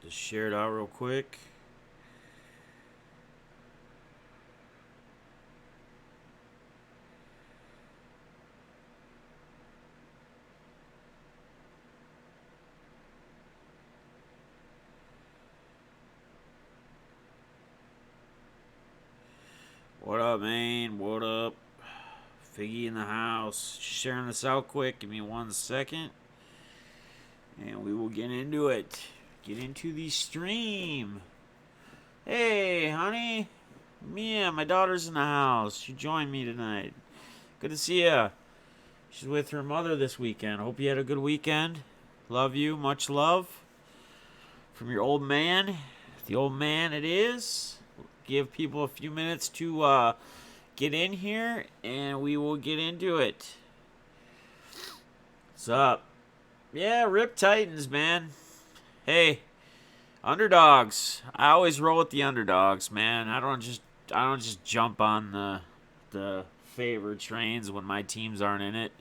Just share it out real quick. What up, man? What up? Figgy in the house. Just sharing this out quick. Give me 1 second. And we will get into it. Get into the stream. Hey, honey. Mia, my daughter's in the house. She joined me tonight. Good to see ya. She's with her mother this weekend. Hope you had a good weekend. Love you. Much love. From your old man. The old man it is. Give people a few minutes to get in here, and we will get into it. What's up? Yeah, Rip Titans, man. Hey, underdogs. I always roll with the underdogs, man. I don't just jump on the favorite trains when my teams aren't in it.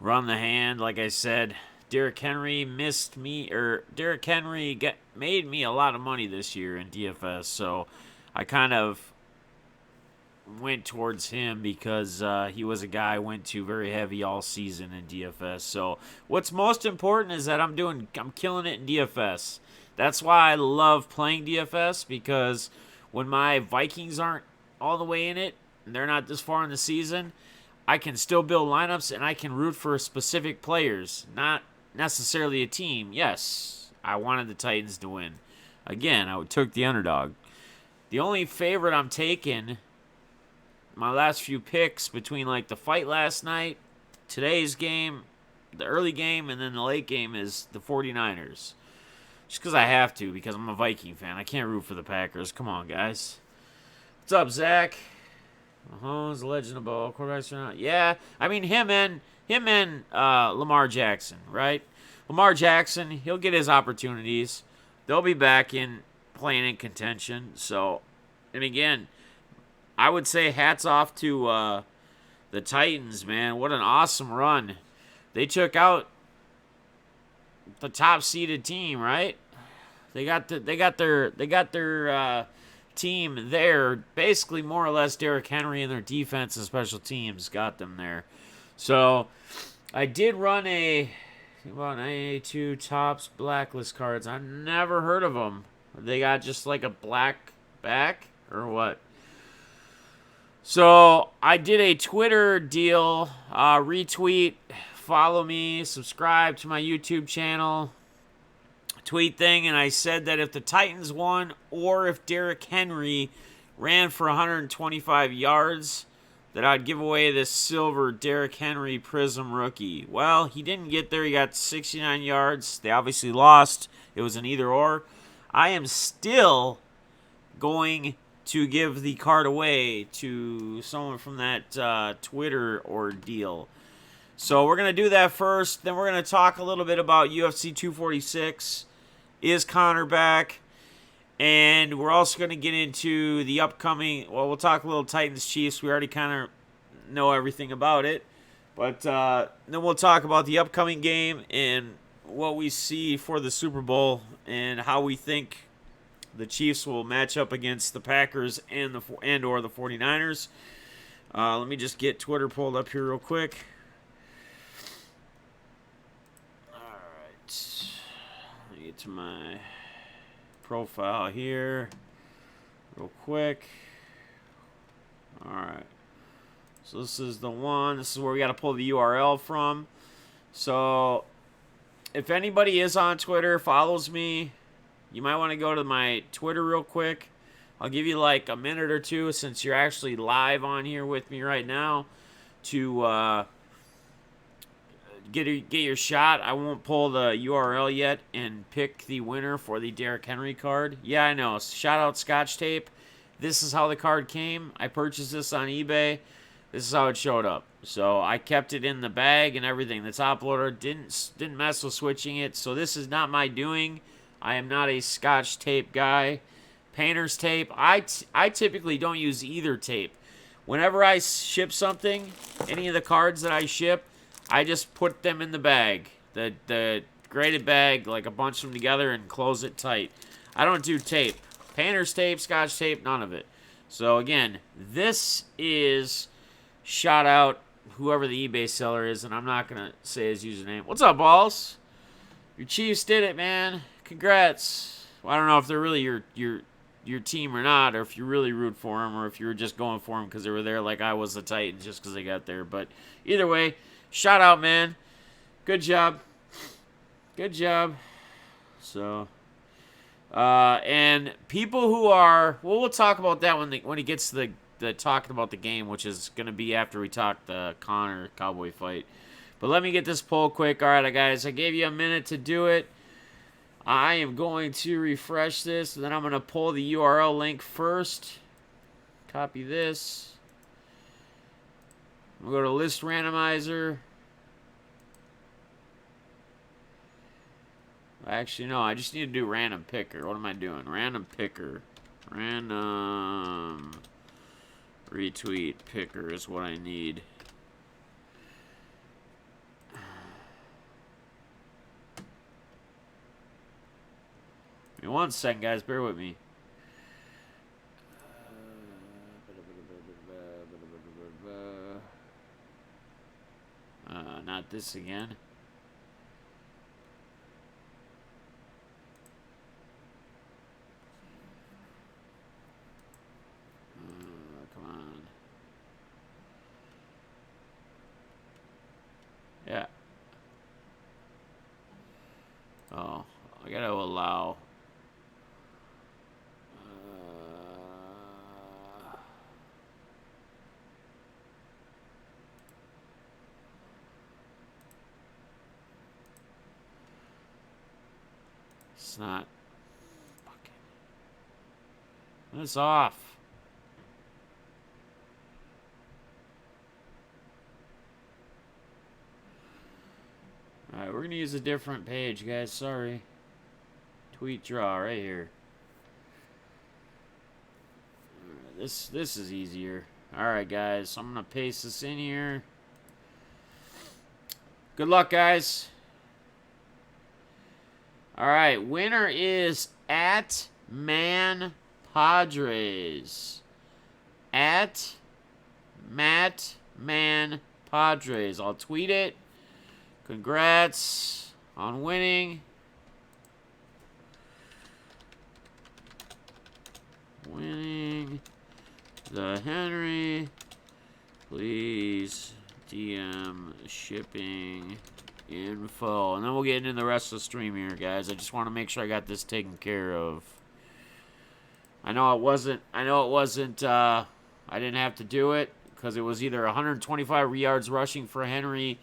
Run the hand, like I said. Derrick Henry made me a lot of money this year in DFS, so I kind of went towards him because he was a guy I went to very heavy all season in DFS. So what's most important is that I'm killing it in DFS. That's why I love playing DFS, because when my Vikings aren't all the way in it, and they're not this far in the season, I can still build lineups and I can root for specific players, not necessarily a team. Yes, I wanted the Titans to win. Again, I took the underdog. The only favorite I'm taking, my last few picks between like the fight last night, today's game, the early game, and then the late game, is the 49ers. Just because I have to, because I'm a Viking fan. I can't root for the Packers. Come on, guys. What's up, Zach? Mahomes, legend of ball. Quarterbacks or not? Yeah, I mean him and Lamar Jackson, right? Lamar Jackson, he'll get his opportunities. They'll be back in playing in contention. So, and again, I would say hats off to the Titans, man. What an awesome run. They took out the top seeded team, right? They got their team there. Basically, more or less, Derrick Henry and their defense and special teams got them there. So, I did run a 2 Tops blacklist cards. I've never heard of them. They got just like a black back or what? So, I did a Twitter deal, retweet, follow me, subscribe to my YouTube channel, tweet thing, and I said that if the Titans won or if Derrick Henry ran for 125 yards, that I'd give away this silver Derrick Henry Prism rookie. Well, he didn't get there. He got 69 yards. They obviously lost. It was an either or. I am still going to give the card away to someone from that Twitter ordeal. So we're going to do that first. Then we're going to talk a little bit about UFC 246. Is Conor back? And we're also going to get into the upcoming, well, we'll talk a little Titans Chiefs. We already kind of know everything about it. But then we'll talk about the upcoming game and what we see for the Super Bowl and how we think the Chiefs will match up against the Packers and or the 49ers. Let me just get Twitter pulled up here real quick. All right. Let me get to my profile here real quick. All right. So this is the one. This is where we got to pull the URL from. So if anybody is on Twitter, follows me, you might want to go to my Twitter real quick. I'll give you like a minute or two since you're actually live on here with me right now to get your shot. I won't pull the URL yet and pick the winner for the Derrick Henry card. Yeah, I know. Shout out Scotch Tape. This is how the card came. I purchased this on eBay. This is how it showed up. So I kept it in the bag and everything. The top loader didn't mess with switching it. So this is not my doing. I am not a Scotch Tape guy. Painter's tape. I typically don't use either tape. Whenever I ship something, any of the cards that I ship, I just put them in the bag. The graded bag, like a bunch of them together and close it tight. I don't do tape. Painter's tape, Scotch tape, none of it. So again, this is shout out whoever the eBay seller is, and I'm not gonna say his username. What's up, balls? Your Chiefs did it, man. Congrats. Well, I don't know if they're really your team or not, or if you really root for them, or if you were just going for them because they were there like I was the Titans just because they got there. But either way, shout out, man. Good job. Good job. So, and people who are, well, we'll talk about that when he gets to the talking about the game, which is going to be after we talk the Conor Cowboy fight. But let me get this poll quick. All right, guys, I gave you a minute to do it. I am going to refresh this, and then I'm going to pull the URL link first. Copy this. We'll go to list randomizer. Actually, no, I just need to do random picker. What am I doing? Random picker. Random retweet picker is what I need. Give me 1 second, guys. Bear with me. Not this again. Come on. Yeah. Oh, I gotta allow. It's not. Fucking. It's off. Alright, we're gonna use a different page, guys. Sorry. Tweet draw right here. Right, this is easier. Alright, guys. So I'm gonna paste this in here. Good luck, guys. Alright, winner is at Man Padres. At Matt Man Padres. I'll tweet it. Congrats on winning. Winning the Henry. Please DM shipping info. And then we'll get into the rest of the stream here, guys. I just want to make sure I got this taken care of. I know it wasn't, I didn't have to do it because it was either 125 yards rushing for Henry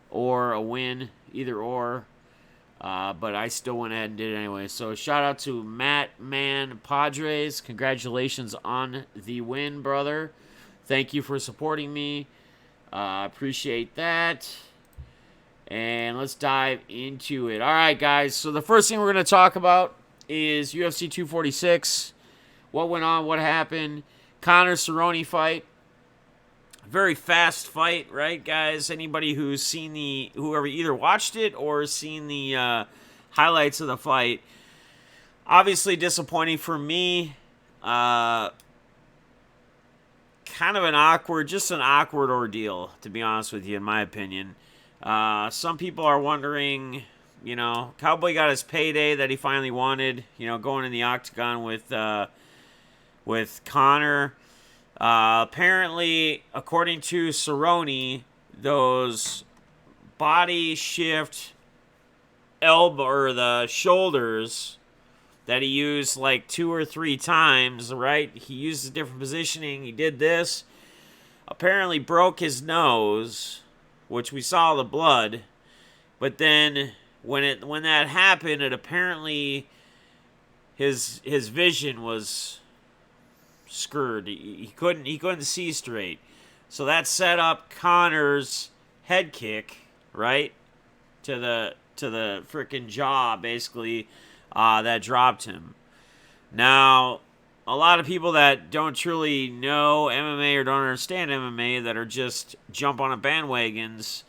or a win, either or. But I still went ahead and did it anyway. So shout out to Matt Man Padres. Congratulations on the win, brother. Thank you for supporting me. Appreciate that. And let's dive into it. All right, guys. So the first thing we're going to talk about is UFC 246. What went on? What happened? Conor Cerrone fight. Very fast fight, right, guys? Anybody who's seen whoever either watched it or seen the highlights of the fight. Obviously disappointing for me. Kind of an awkward ordeal, to be honest with you, in my opinion. Some people are wondering, Cowboy got his payday that he finally wanted, going in the octagon with Conor. Apparently, according to Cerrone, those body shift elbow or the shoulders that he used like 2 or 3 times, right? He used a different positioning. He did this. Apparently broke his nose, which we saw the blood. But then when that happened, it apparently his vision was screwed. He couldn't see straight. So that set up Conor's head kick, right? To the freaking jaw, basically, that dropped him. Now, a lot of people that don't truly know MMA or don't understand MMA that are just jump on a bandwagons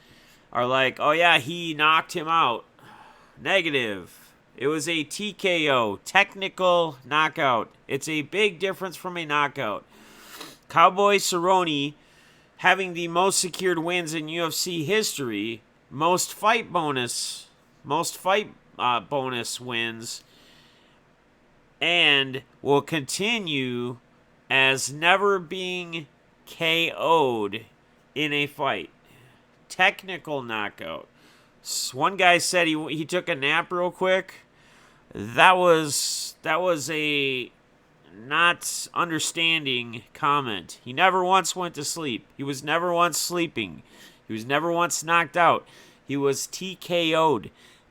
are like, oh yeah, he knocked him out. Negative. It was a TKO, technical knockout. It's a big difference from a knockout. Cowboy Cerrone having the most secured wins in UFC history, most fight bonus wins, and will continue as never being KO'd in a fight. Technical knockout. One guy said he took a nap real quick. That was a not understanding comment. He never once went to sleep. He was never once sleeping. He was never once knocked out. He was TKO'd.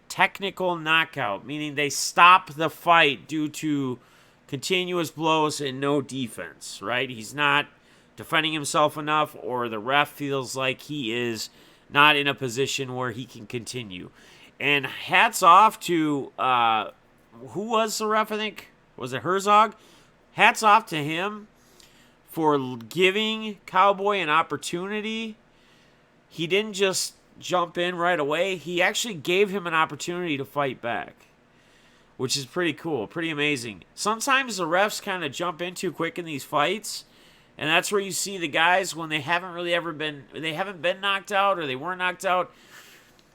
Technical knockout, meaning they stop the fight due to continuous blows and no defense, right? He's not defending himself enough, or the ref feels like he is not in a position where he can continue. And hats off to, who was the ref, I think? Was it Herzog? Hats off to him for giving Cowboy an opportunity. He didn't just jump in right away. He actually gave him an opportunity to fight back, which is pretty cool, pretty amazing. Sometimes the refs kind of jump in too quick in these fights, and that's where you see the guys when they haven't been knocked out, or they weren't knocked out,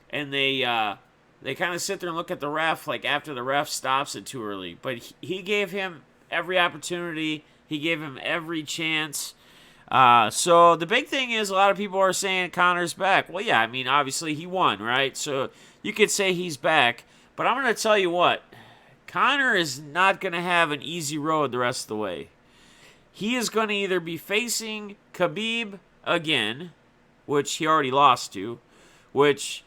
and they kind of sit there and look at the ref like after the ref stops it too early. But he gave him every opportunity. He gave him every chance. So the big thing is, a lot of people are saying Conor's back. Well, yeah, I mean, obviously he won, right? So you could say he's back. But I'm going to tell you what. Conor is not going to have an easy road the rest of the way. He is going to either be facing Khabib again, which he already lost to, which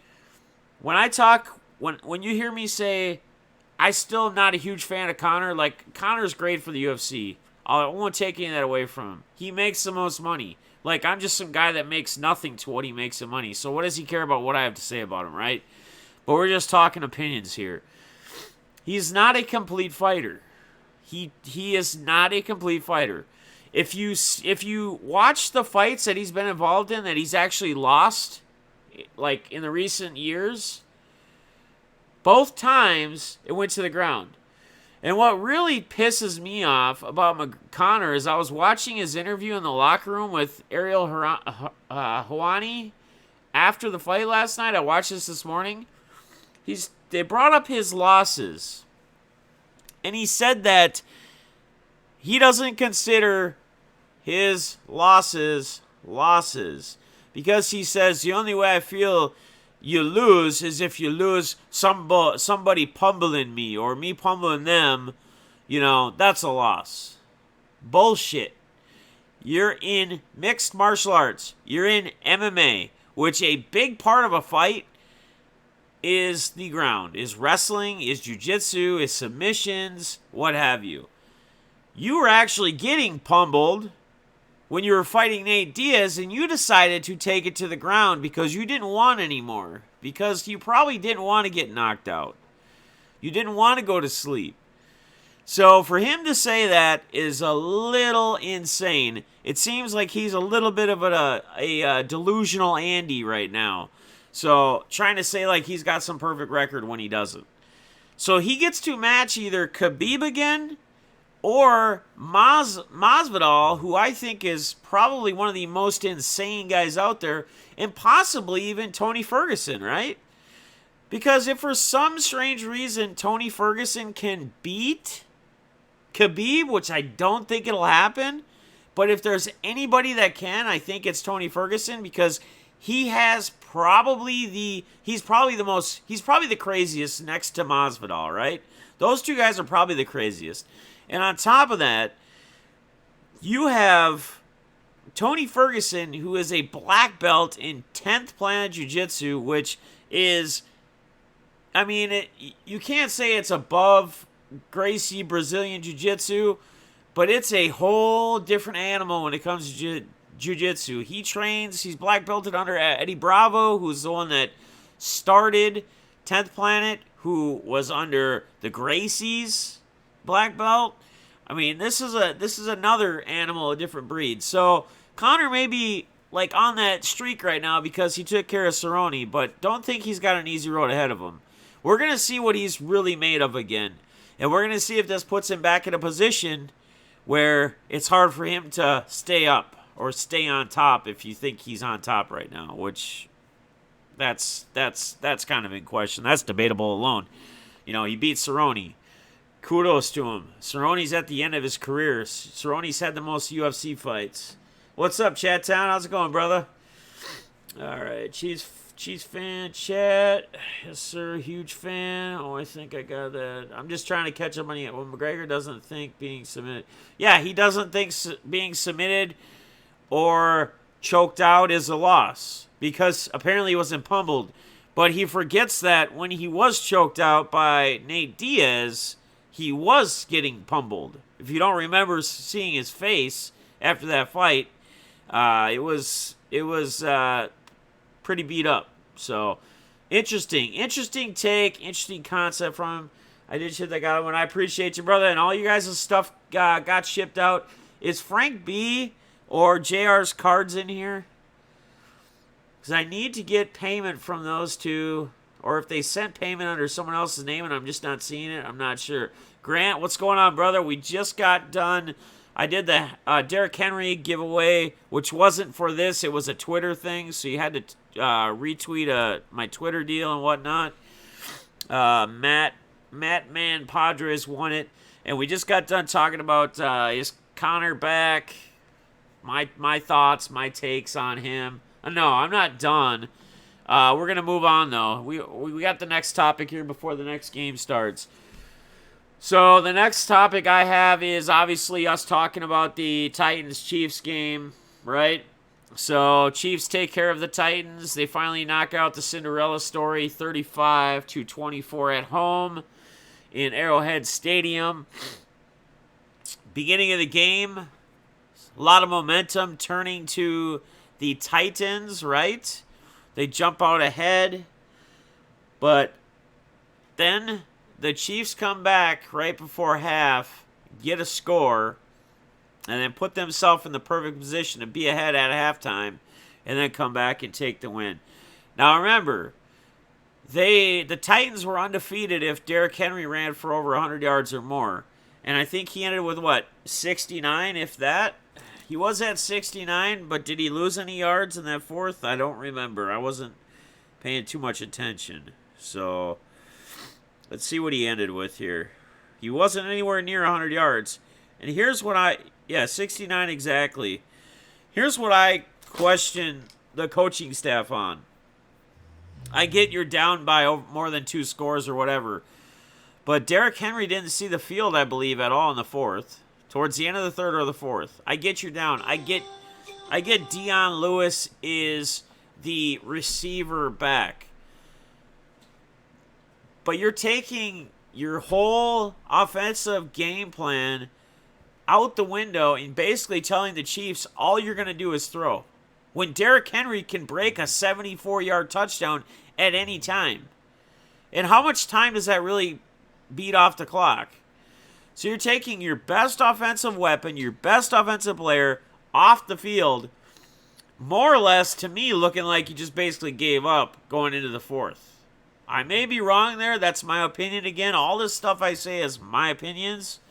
when you hear me say I still am not a huge fan of Conor, like, Conor's great for the UFC. I won't take any of that away from him. He makes the most money. Like, I'm just some guy that makes nothing to what he makes in money. So what does he care about what I have to say about him, right? But we're just talking opinions here. He's not a complete fighter. He is not a complete fighter. If you watch the fights that he's been involved in that he's actually lost, like in the recent years, both times it went to the ground. And what really pisses me off about Conor is I was watching his interview in the locker room with Ariel Helwani after the fight last night. I watched this morning. They brought up his losses. And he said that he doesn't consider his losses because he says the only way I feel you lose is if you lose somebody pummeling me or me pummeling them. You know, that's a loss. Bullshit. You're in mixed martial arts. You're in MMA, which a big part of a fight is the ground, is wrestling, is jiu-jitsu, is submissions, what have you. You were actually getting pummeled when you were fighting Nate Diaz, and you decided to take it to the ground because you didn't want anymore. Because you probably didn't want to get knocked out. You didn't want to go to sleep. So for him to say that is a little insane. It seems like he's a little bit of a delusional Andy right now. So trying to say like he's got some perfect record when he doesn't. So he gets to match either Khabib again or Masvidal, who I think is probably one of the most insane guys out there, and possibly even Tony Ferguson, right? Because if for some strange reason Tony Ferguson can beat Khabib, which I don't think it'll happen, but if there's anybody that can, I think it's Tony Ferguson, because he's probably the craziest next to Masvidal, right? Those two guys are probably the craziest. And on top of that, you have Tony Ferguson, who is a black belt in 10th Planet Jiu-Jitsu, which is, I mean, you can't say it's above Gracie Brazilian Jiu-Jitsu, but it's a whole different animal when it comes to Jiu-Jitsu. He's black belted under Eddie Bravo, who's the one that started 10th Planet, who was under the Gracies black belt. I mean, this is another animal, a different breed. So Conor may be like on that streak right now because he took care of Cerrone, but don't think he's got an easy road ahead of him. We're going to see what he's really made of again. And we're going to see if this puts him back in a position where it's hard for him to stay up or stay on top if you think he's on top right now, which that's kind of in question. That's debatable alone. You know, he beat Cerrone. Kudos to him. Cerrone's at the end of his career. Cerrone's had the most UFC fights. What's up, Chat Town? How's it going, brother? All right, Cheese fan chat. Yes, sir. Huge fan. Oh, I think I got that. I'm just trying to catch up on it. Well, McGregor doesn't think being submitted. Yeah, he doesn't think being submitted or choked out is a loss because apparently he wasn't pummeled. But he forgets that when he was choked out by Nate Diaz, he was getting pummeled. If you don't remember seeing his face after that fight, it was pretty beat up. So, interesting take, interesting concept from him. I did shit that got one. I appreciate you, brother. And all you guys' stuff got shipped out. Is Frank B or JR's cards in here? Because I need to get payment from those two. Or if they sent payment under someone else's name and I'm just not seeing it, I'm not sure. Grant, what's going on, brother? We just got done. I did the Derrick Henry giveaway, which wasn't for this. It was a Twitter thing, so you had to retweet my Twitter deal and whatnot. Matt Man Padres won it, and we just got done talking about is Conor back? My thoughts, my takes on him. No, I'm not done. We're gonna move on though. We got the next topic here before the next game starts. So the next topic I have is obviously us talking about the Titans-Chiefs game, right? So Chiefs take care of the Titans. They finally knock out the Cinderella story, 35-24 at home in Arrowhead Stadium. Beginning of the game, a lot of momentum turning to the Titans, right? They jump out ahead, but then the Chiefs come back right before half, get a score, and then put themselves in the perfect position to be ahead at halftime, and then come back and take the win. Now remember, the Titans were undefeated if Derrick Henry ran for over 100 yards or more. And I think he ended with, 69, if that? He was at 69, but did he lose any yards in that fourth? I don't remember. I wasn't paying too much attention. So let's see what he ended with here. He wasn't anywhere near 100 yards. And here's what 69 exactly. Here's what I question the coaching staff on. I get you're down by more than 2 scores or whatever. But Derrick Henry didn't see the field, I believe, at all in the fourth. Towards the end of the third or the fourth. I get you're down. I get Dion Lewis is the receiver back. But you're taking your whole offensive game plan out the window and basically telling the Chiefs all you're going to do is throw. When Derrick Henry can break a 74-yard touchdown at any time. And how much time does that really beat off the clock? So you're taking your best offensive weapon, your best offensive player off the field, more or less, to me, looking like you just basically gave up going into the fourth. I may be wrong there. That's my opinion. Again, all this stuff I say is my opinions.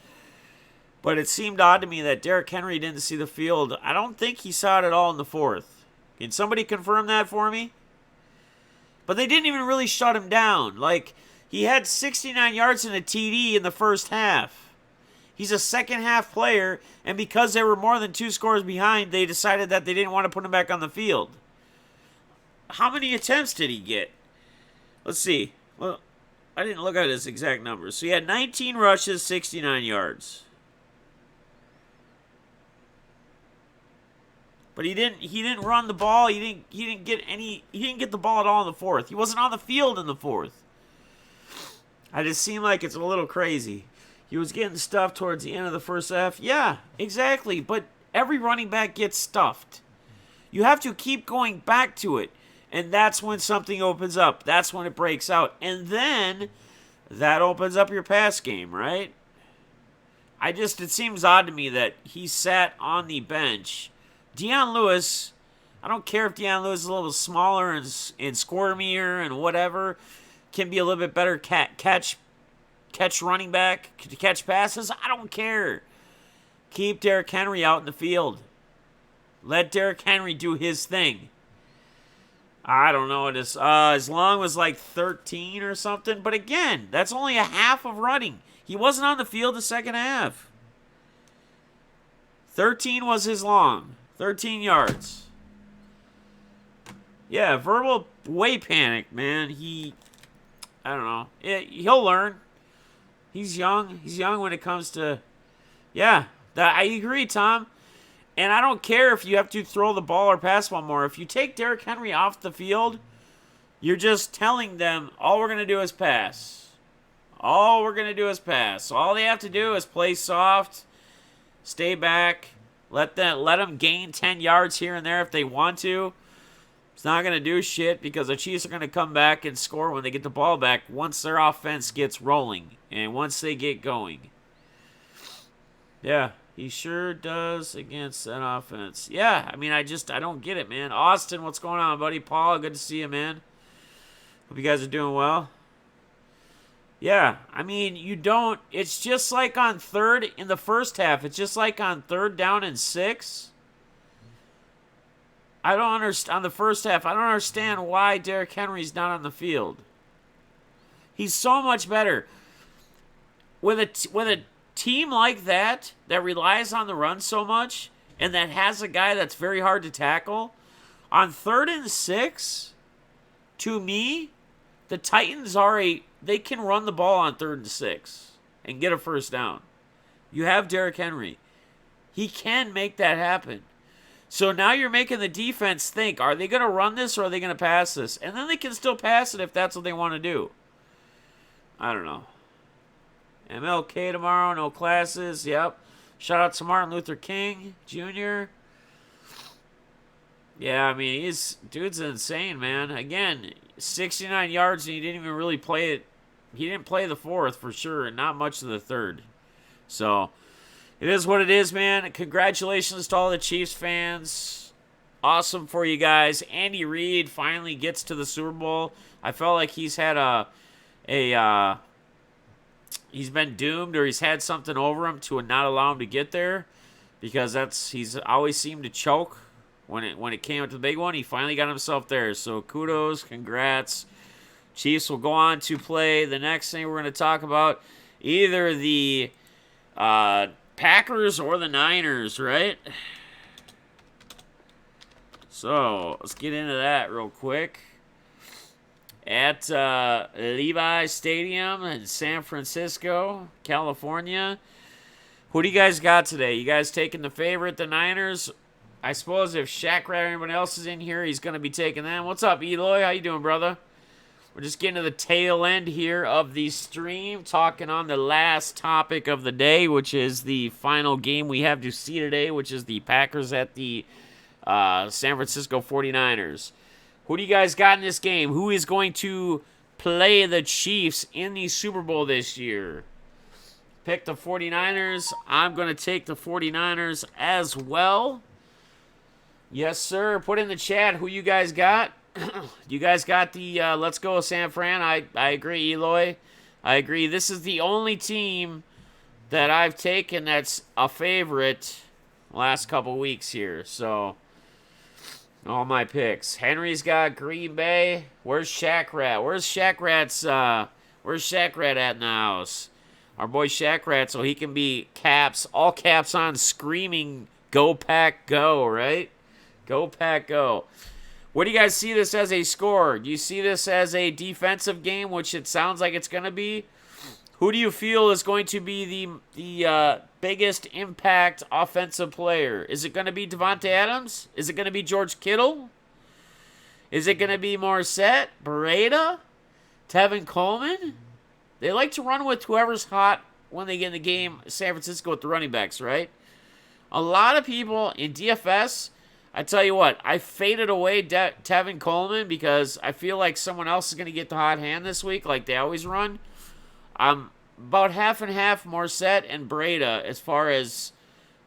But it seemed odd to me that Derrick Henry didn't see the field. I don't think he saw it at all in the fourth. Can somebody confirm that for me? But they didn't even really shut him down. Like, he had 69 yards and a TD in the first half. He's a second-half player, and because they were more than 2 scores behind, they decided that they didn't want to put him back on the field. How many attempts did he get? Let's see. Well, I didn't look at his exact numbers. So he had 19 rushes, 69 yards. But he didn't run the ball. He didn't get the ball at all in the fourth. He wasn't on the field in the fourth. I just seem like it's a little crazy. He was getting stuffed towards the end of the first half. Yeah, exactly. But every running back gets stuffed. You have to keep going back to it. And that's when something opens up. That's when it breaks out. And then that opens up your pass game, right? It seems odd to me that he sat on the bench. Dion Lewis, I don't care if Dion Lewis is a little smaller and squirmier and whatever. can be a little bit better catch running back, to catch passes. I don't care. Keep Derrick Henry out in the field. Let Derrick Henry do his thing. I don't know. It is as long as like 13 or something. But again, that's only a half of running. He wasn't on the field the second half. 13 was his long. 13 yards. Yeah, verbal way panicked, man. I don't know. He'll learn. He's young. He's young when it comes to, yeah. I agree, Tom. And I don't care if you have to throw the ball or pass one more. If you take Derrick Henry off the field, you're just telling them all we're going to do is pass. All we're going to do is pass. So all they have to do is play soft, stay back, let them gain 10 yards here and there if they want to. It's not going to do shit because the Chiefs are going to come back and score when they get the ball back once their offense gets rolling and once they get going. Yeah. He sure does against that offense. Yeah, I mean, I don't get it, man. Austin, what's going on, buddy? Paul, good to see you, man. Hope you guys are doing well. Yeah, I mean, it's just like on third in the first half. It's just like on 3rd down and 6. I don't understand. On the first half, I don't understand why Derrick Henry's not on the field. He's so much better. With a team like that relies on the run so much and that has a guy that's very hard to tackle, on 3rd and 6, to me, the Titans they can run the ball on 3rd and 6 and get a first down. You have Derrick Henry. He can make that happen. So now you're making the defense think, are they going to run this or are they going to pass this? And then they can still pass it if that's what they want to do. I don't know. MLK tomorrow, no classes. Yep. Shout out to Martin Luther King Jr. Yeah, I mean, dude's insane, man. Again, 69 yards and he didn't even really play it. He didn't play the 4th for sure, and not much of the 3rd. So, it is what it is, man. Congratulations to all the Chiefs fans. Awesome for you guys. Andy Reid finally gets to the Super Bowl. I felt like he's had he's been doomed, or he's had something over him to not allow him to get there, because he's always seemed to choke when it came up to the big one. He finally got himself there. So kudos, congrats. Chiefs will go on to play the next thing we're going to talk about, either the Packers or the Niners, right? So let's get into that real quick. At Levi Stadium in San Francisco, California. Who do you guys got today? You guys taking the favorite, the Niners? I suppose if Shaq or anyone else is in here, he's going to be taking them. What's up, Eloy? How you doing, brother? We're just getting to the tail end here of the stream, talking on the last topic of the day, which is the final game we have to see today, which is the Packers at the San Francisco 49ers. Who do you guys got in this game? Who is going to play the Chiefs in the Super Bowl this year? Pick the 49ers. I'm going to take the 49ers as well. Yes, sir. Put in the chat who you guys got. You guys got the Let's Go San Fran. I agree, Eloy. I agree. This is the only team that I've taken that's a favorite last couple weeks here. So, all my picks. Henry's got Green Bay. Where's Shaq Rat? Where's Shaq Rat at in the house? Our boy Shaq Rat, so he can be all caps on, screaming, "Go Pack, go!" Right? Go Pack, go! What do you guys see this as a score? Do you see this as a defensive game, which it sounds like it's going to be? Who do you feel is going to be the biggest impact offensive player? Is it going to be Devontae Adams? Is it going to be George Kittle? Is it going to be Morissette, Beretta, Tevin Coleman? They like to run with whoever's hot when they get in the game, San Francisco, with the running backs, right? A lot of people in DFS, I tell you what, I faded away Tevin Coleman because I feel like someone else is going to get the hot hand this week like they always run. I'm about half and half Morissette and Beretta as far as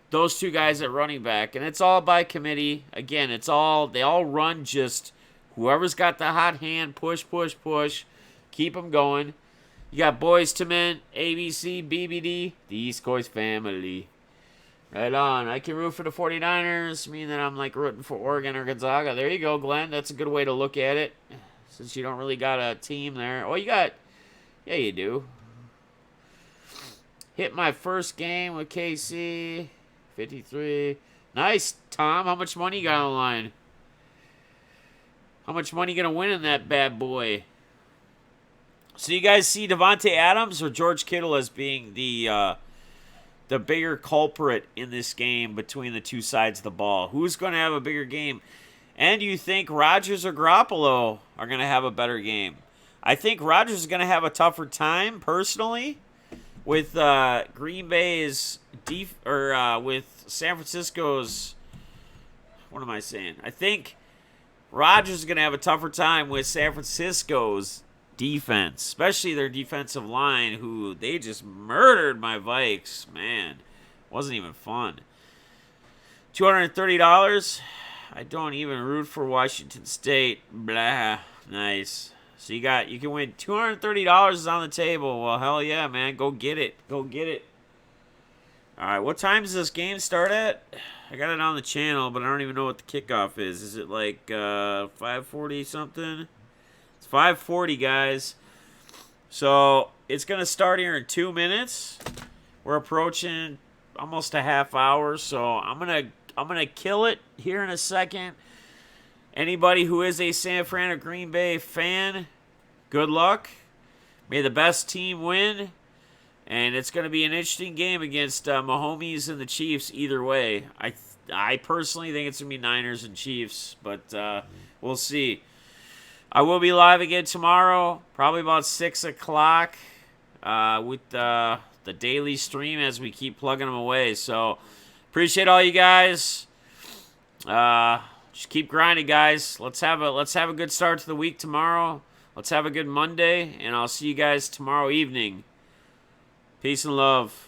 those two guys at running back. And it's all by committee. Again, they all run just whoever's got the hot hand, push, push, push. Keep them going. You got Boys to Men, ABC, BBD, the East Coast family. Right on. I can root for the 49ers, meaning that I'm like rooting for Oregon or Gonzaga. There you go, Glenn. That's a good way to look at it, since you don't really got a team there. Oh, you got... Yeah, you do. Hit my first game with KC. 53. Nice, Tom. How much money you got on the line? How much money you going to win in that bad boy? So you guys see Devontae Adams or George Kittle as being the bigger culprit in this game between the two sides of the ball? Who's going to have a bigger game? And do you think Rodgers or Garoppolo are going to have a better game? I think Rodgers is going to have a tougher time, personally, with Green Bay's with San Francisco's. What am I saying? I think Rodgers is going to have a tougher time with San Francisco's defense, especially their defensive line, who they just murdered my Vikes. Man, wasn't even fun. $230. I don't even root for Washington State. Blah. Nice. So you can win $230 is on the table. Well, hell yeah, man. Go get it. Go get it. All right, what time does this game start at? I got it on the channel, but I don't even know what the kickoff is. Is it like 5:40 something? It's 5:40, guys. So it's going to start here in 2 minutes. We're approaching almost a half hour, so I'm gonna kill it here in a second. Anybody who is a San Fran or Green Bay fan, good luck. May the best team win. And it's going to be an interesting game against Mahomes and the Chiefs either way. I personally think it's going to be Niners and Chiefs, but we'll see. I will be live again tomorrow, probably about 6 o'clock with the daily stream as we keep plugging them away. So appreciate all you guys. Just keep grinding, guys. Let's have a good start to the week tomorrow. Let's have a good Monday, and I'll see you guys tomorrow evening. Peace and love.